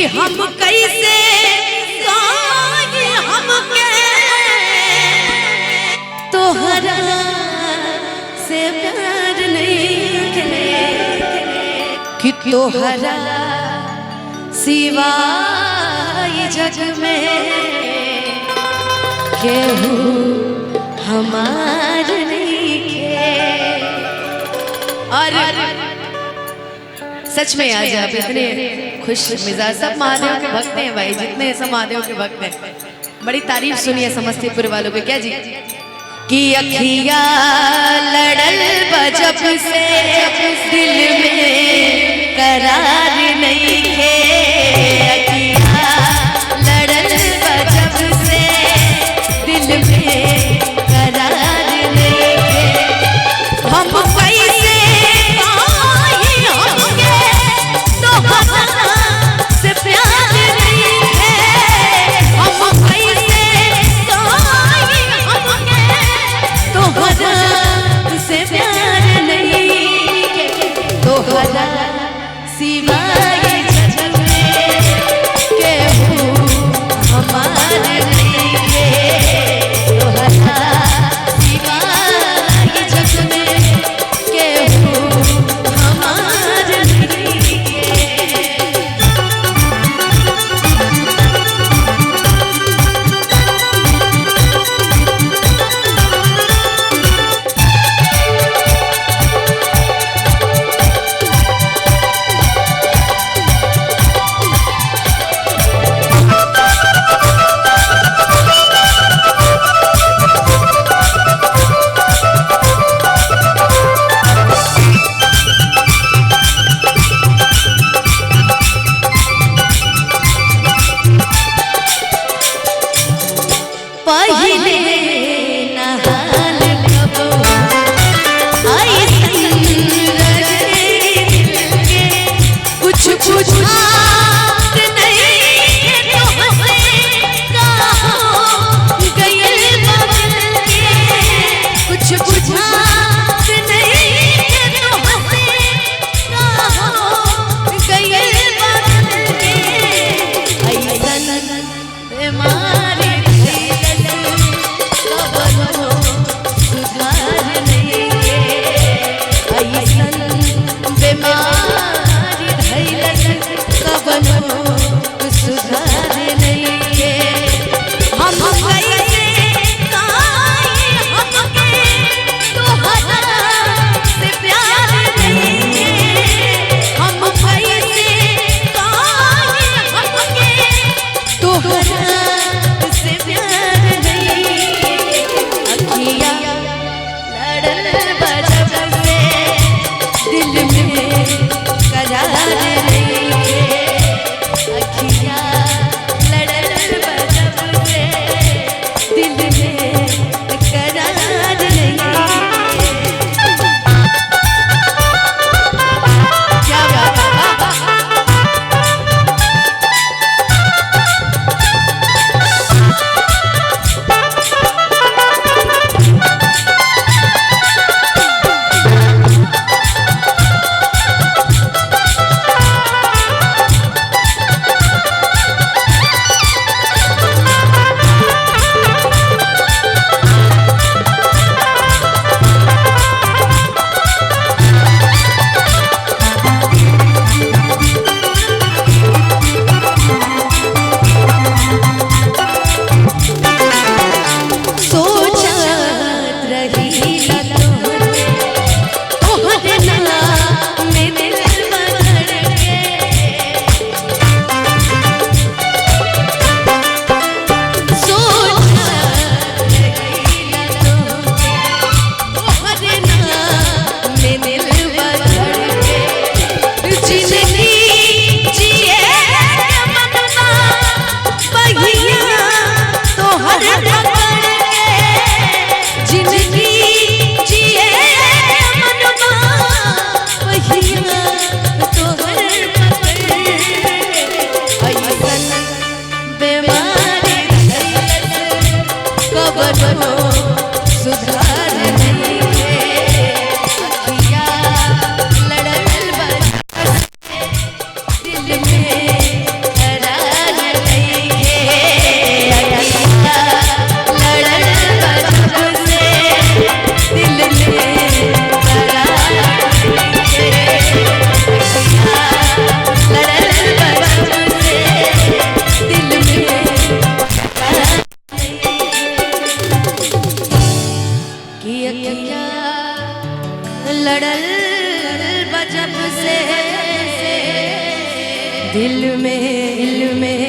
हम कैसे हमके तोहरा से प्यार नहीं कि तोहरा सिवाय जग में केहू हमार नहीं के। और सच में आज आप इतने खुश मिजाज, सब महादेव के भक्त हैं भाई, जितने सब महादेव के भक्त हैं। बड़ी तारीफ सुनी है समस्तीपुर वालों को। क्या जी कि अखिया लड़ल बजब से दिल में करार नहीं है। अखिया लड़ल बजब से दिल में करार नहीं है। हम कैसे से प्यार नहीं है। हम कैसे तोहरा से प्यार नहीं है। तोहरा सिवाय जग में केहू हमार नहीं है। तोहरा सिवाय जग में केहू हमार नहीं है। पहले नहाल कब ऐसन रहे के कुछ बुझात नहीं है। तुमसे कहो गयल बबल के कुछ बुझात नहीं है। तुमसे कहो गयल बबल के ऐसन बीमारी सुधार नहीं है। ऐसन बीमारी धैलस कबनो सुधार नहीं है। हम कैसे हमके तोहरा से प्यार नहीं है। हम कैसे हमके तोहरा से प्यार नहीं है। अखिया लड़ल बजब से दिल में करार नहीं है। अखिया लड़ल बजब से दिल में करार नहीं है। क्या बात है। बजब से दिल में